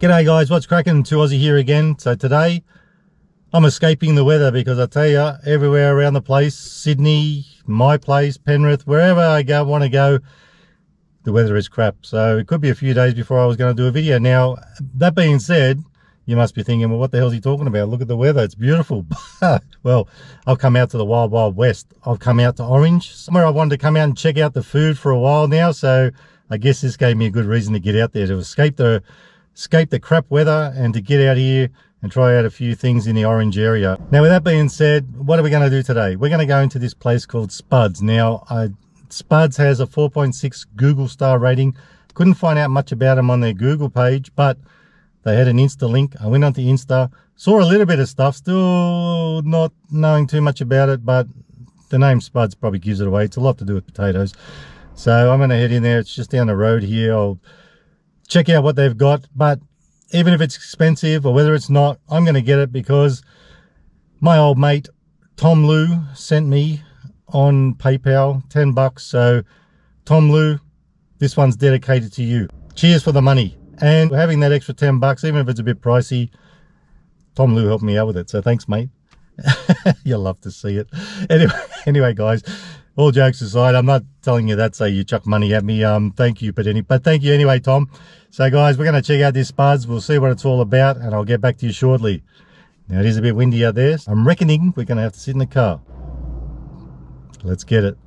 G'day guys, what's cracking? 2Aussie here again. So today I'm escaping the weather because I tell you, everywhere around the place, Sydney, my place, Penrith, wherever I want to go, the weather is crap. So it could be a few days before I was going to do a video. Now, that being said, you must be thinking, well, what the hell is he talking about? Look at the weather, it's beautiful. Well, I've come out to the wild west. I've come out to Orange, somewhere I wanted to come out and check out the food for a while now. So I guess this gave me a good reason to get out there, to escape the crap weather and to get out here and try out a few things in the Orange area. Now, with that being said, what are we going to do today? We're going to go into this place called Spuddz. Now, Spuddz has a 4.6 Google star rating. Couldn't find out much about them on their Google page, but they had an Insta link. I went onto Insta, saw a little bit of stuff, still not knowing too much about it, but the name Spuddz probably gives it away. It's a lot to do with potatoes. So I'm going to head in there. It's just down the road here. I'll check out what they've got, but even if it's expensive or whether it's not, I'm going to get it because my old mate Tom Lou sent me on PayPal 10 bucks. So Tom Lou, this one's dedicated to you. Cheers for the money. And having that extra 10 bucks, even if it's a bit pricey, Tom Lou helped me out with it. So thanks, mate. You'll love to see it. Anyway, guys, all jokes aside, I'm not telling you that so you chuck money at me. Thank you, but thank you anyway, Tom. So guys, we're going to check out this Spuddz. We'll see what it's all about, and I'll get back to you shortly. Now, it is a bit windy out there. I'm reckoning we're going to have to sit in the car. Let's get it.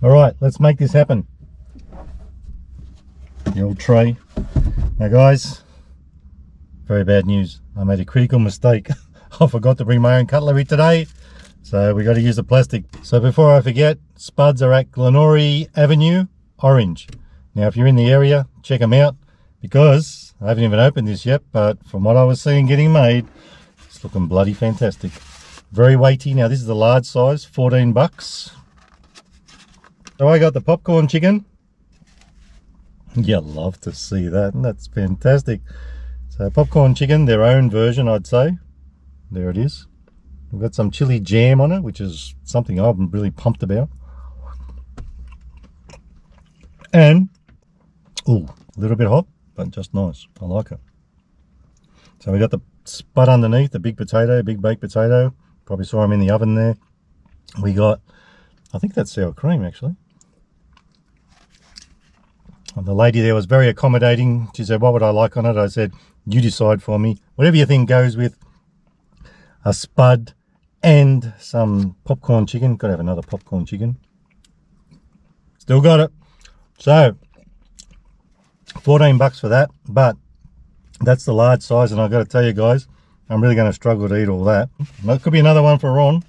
All right, let's make this happen. The old tray. Now guys, very bad news. I made a critical mistake. I forgot to bring my own cutlery today, so we got to use the plastic. So before I forget, Spuddz are at Glenorrey Avenue, Orange. Now if you're in the area, check them out, because I haven't even opened this yet, but from what I was seeing getting made, it's looking bloody fantastic. Very weighty. Now this is the large size, 14 bucks. So I got the popcorn chicken. You'll love to see that. That's fantastic. So popcorn chicken, their own version, I'd say. There it is. We've got some chili jam on it, which is something I'm really pumped about. And, ooh, a little bit hot, but just nice. I like it. So we got the spud underneath, the big potato, big baked potato. Probably saw them in the oven there. We got, I think that's sour cream actually. And the lady there was very accommodating. She said, what would I like on it? I said, you decide for me. Whatever you think goes with a spud and some popcorn chicken. Got to have another popcorn chicken. Still got it. So, 14 bucks for that. But that's the large size. And I've got to tell you guys, I'm really going to struggle to eat all that. That could be another one for Ron.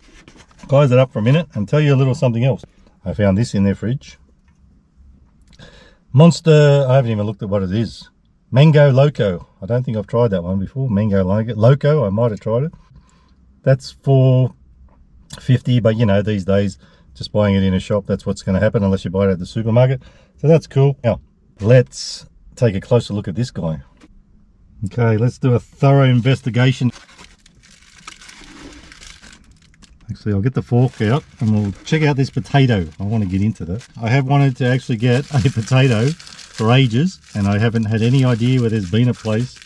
Close it up for a minute and tell you a little something else. I found this in their fridge. Monster, I haven't even looked at what it is. Mango Loco. I don't think I've tried that one before. Mango Loco, I might have tried it. That's $4.50, but you know, these days, just buying it in a shop, that's what's going to happen unless you buy it at the supermarket. So that's cool. Now, let's take a closer look at this guy. Okay, let's do a thorough investigation. Actually, I'll get the fork out and we'll check out this potato. I want to get into that. I have wanted to actually get a potato for ages, and I haven't had any idea where there's been a place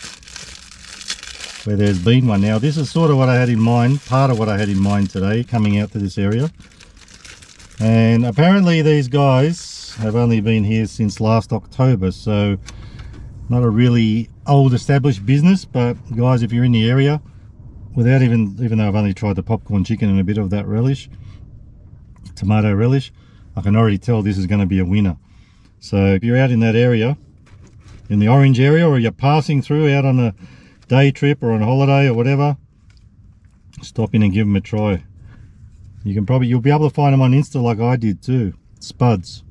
where there's been one. Now, this is sort of what I had in mind, part of what I had in mind today, coming out to this area. And apparently these guys have only been here since last October, so not a really old established business. But guys, if you're in the area, without even though I've only tried the popcorn chicken and a bit of that relish, tomato relish, I can already tell this is going to be a winner. So if you're out in that area, in the orange area, or you're passing through out on a day trip or on holiday or whatever, stop in and give them a try. You'll be able to find them on Insta like I did too. Spuddz.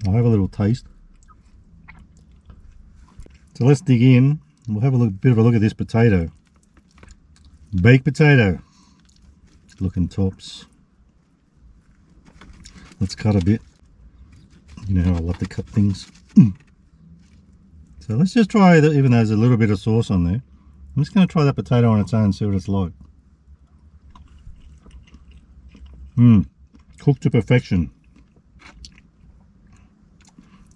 I'll have a little taste. So let's dig in. We'll have a bit of a look at this potato. Baked potato looking tops. Let's cut a bit. You know how I love to cut things. So let's just try that, even though there's a little bit of sauce on there. I'm just going to try that potato on its own and see what it's like. Cooked to perfection.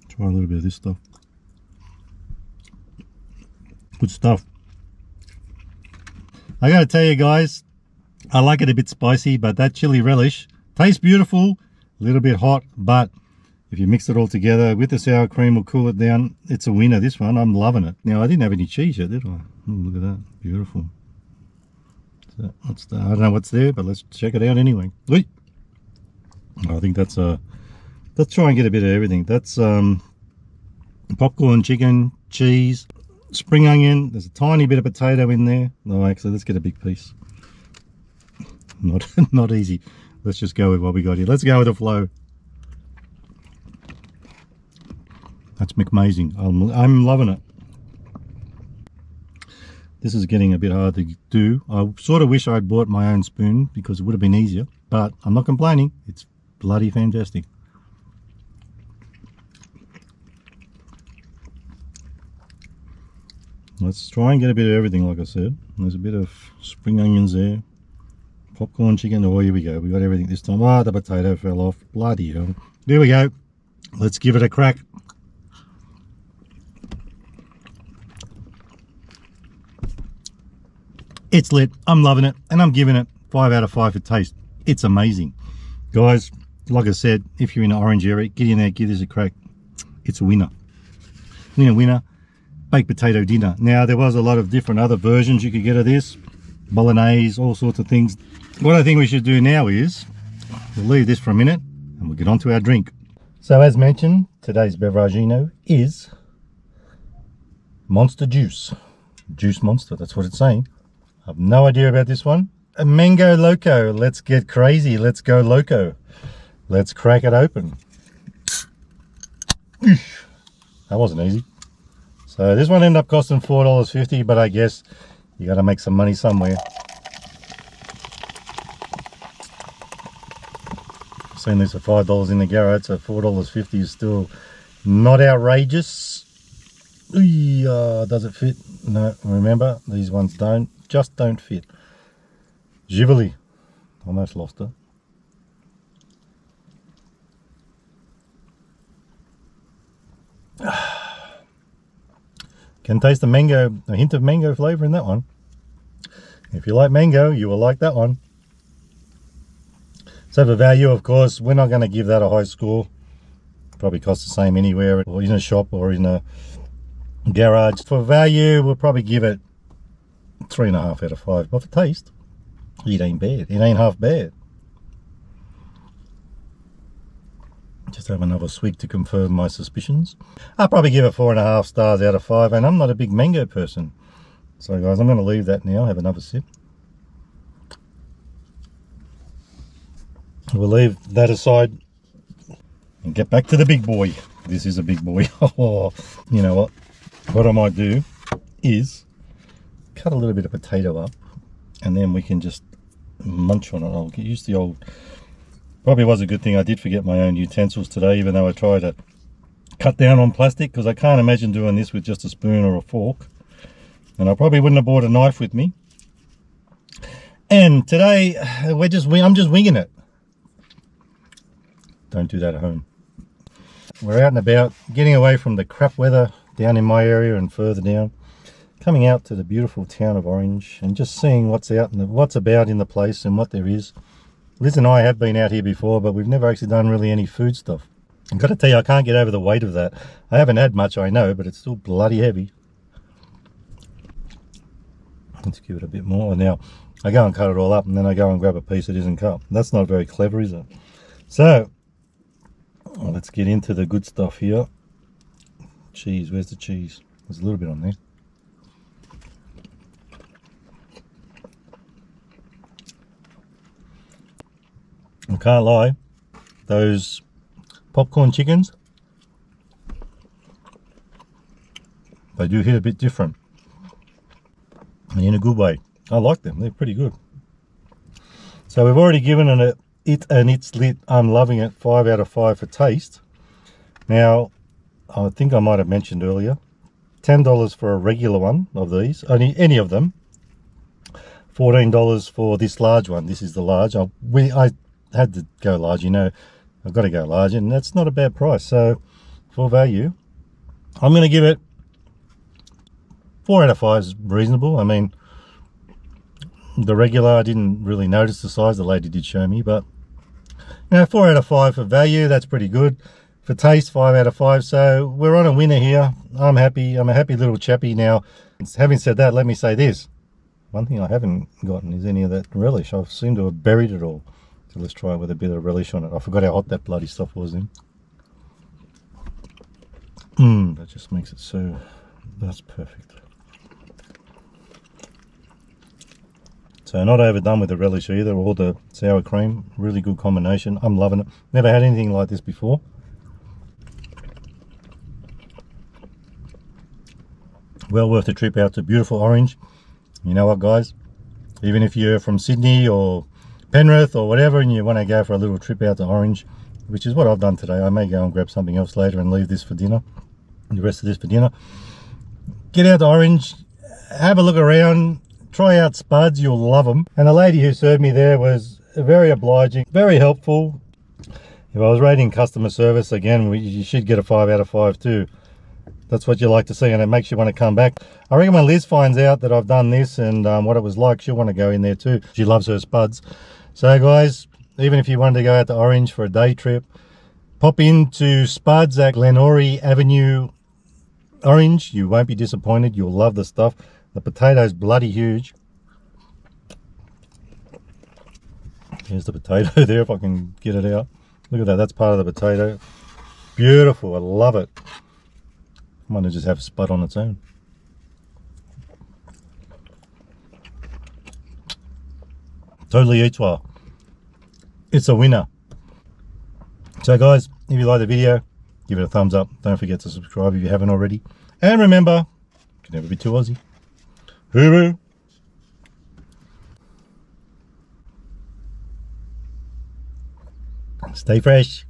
Try a little bit of this stuff. Good stuff. I gotta tell you guys, I like it a bit spicy, but that chili relish tastes beautiful, a little bit hot, but if you mix it all together with the sour cream, will cool it down. It's a winner, this one. I'm loving it. Now, I didn't have any cheese yet, did I? Oh, look at that. Beautiful. So, I don't know what's there, but let's check it out anyway. Wait. I think that's let's try and get a bit of everything. That's popcorn, chicken, cheese, spring onion. There's a tiny bit of potato in there. No, actually, let's get a big piece. Not easy. Let's just go with what we got here. Let's go with the flow. That's amazing. I'm loving it. This is getting a bit hard to do. I sort of wish I'd bought my own spoon because it would have been easier, but I'm not complaining. It's bloody fantastic. Let's try and get a bit of everything, like I said. There's a bit of spring onions there. Popcorn chicken. Oh, here we go. We got everything this time. Ah, the potato fell off. Bloody hell. There we go. Let's give it a crack. It's lit. I'm loving it, and I'm giving it 5 out of 5 for taste. It's amazing. Guys, like I said, if you're in the orange area, get in there, give this a crack. It's a winner. Winner, winner. Baked potato dinner. Now, there was a lot of different other versions you could get of this. Bolognese, all sorts of things. What I think we should do now is, we'll leave this for a minute, and we'll get on to our drink. So, as mentioned, today's beveragino is Monster Juice. Juice Monster, that's what it's saying. I have no idea about this one. A mango loco. Let's get crazy. Let's go loco. Let's crack it open. That wasn't easy. So this one ended up costing $4.50, but I guess you got to make some money somewhere. I've seen this for $5 in the garage, so $4.50 is still not outrageous. Does it fit? No, remember, these ones just don't fit. Givoli. Almost lost it. Can taste the mango, a hint of mango flavor in that one. If you like mango, you will like that one. So for value, of course, we're not going to give that a high score. Probably costs the same anywhere, or in a shop or in a garage. For value, we'll probably give it 3.5 out of 5. But for taste, it ain't bad. It ain't half bad. Just have another swig to confirm my suspicions. I'll probably give it 4.5 stars out of 5, and I'm not a big mango person. So guys, I'm going to leave that now, have another sip. We'll leave that aside and get back to the big boy. This is a big boy. Oh, you know what? What I might do is cut a little bit of potato up, and then we can just munch on it. I'll use the old... Probably was a good thing I did forget my own utensils today, even though I tried to cut down on plastic, because I can't imagine doing this with just a spoon or a fork. And I probably wouldn't have brought a knife with me. And today I'm just winging it. Don't do that at home. We're out and about, getting away from the crap weather down in my area and further down, coming out to the beautiful town of Orange and just seeing what's out and what's about in the place and what there is. Liz and I have been out here before, but we've never actually done really any food stuff. I've got to tell you, I can't get over the weight of that. I haven't had much, I know, but it's still bloody heavy. Let's give it a bit more. Now, I go and cut it all up, and then I go and grab a piece that isn't cut. That's not very clever, is it? So, let's get into the good stuff here. Cheese, where's the cheese? There's a little bit on there. I can't lie, those popcorn chickens, they do hit a bit different, and in a good way. I like them, they're pretty good. So we've already given it and it's lit. I'm loving it, 5 out of 5 for taste. Now, I think I might have mentioned earlier, $10 for a regular one of these, any of them. $14 for this large one. This is the large. I had to go large, you know. I've got to go large, and that's not a bad price. So for value, I'm going to give it 4 out of 5 is reasonable. I mean, the regular, I didn't really notice the size. The lady did show me, but you know, 4 out of 5 for value, that's pretty good. For taste, 5 out of 5. So we're on a winner here. I'm happy. I'm a happy little chappy. Now, having said that, let me say this. One thing I haven't gotten is any of that relish. I seem to have buried it all. So let's try it with a bit of relish on it. I forgot how hot that bloody stuff was in. That just makes it so, that's perfect. So not overdone with the relish either, or the sour cream. Really good combination. I'm loving it. Never had anything like this before. Well worth a trip out to beautiful Orange. You know what, guys? Even if you're from Sydney or Penrith or whatever, and you want to go for a little trip out to Orange, which is what I've done today. I may go and grab something else later and leave this for dinner, the rest of this for dinner. Get out to Orange, have a look around, try out Spuddz, you'll love them. And the lady who served me there was very obliging, very helpful. If I was rating customer service, again, you should get a 5 out of 5 too. That's what you like to see, and it makes you want to come back. I reckon when Liz finds out that I've done this and what it was like, she'll want to go in there too. She loves her Spuddz. So guys, even if you wanted to go out to Orange for a day trip, pop into Spuddz at Glenora Avenue, Orange. You won't be disappointed. You'll love the stuff. The potato's bloody huge. Here's the potato there, if I can get it out. Look at that, that's part of the potato. Beautiful, I love it. I might just have Spuddz on its own. Totally eats well. It's a winner. So guys, if you like the video, give it a thumbs up. Don't forget to subscribe if you haven't already. And remember, you can never be too Aussie. Hooroo! Stay fresh.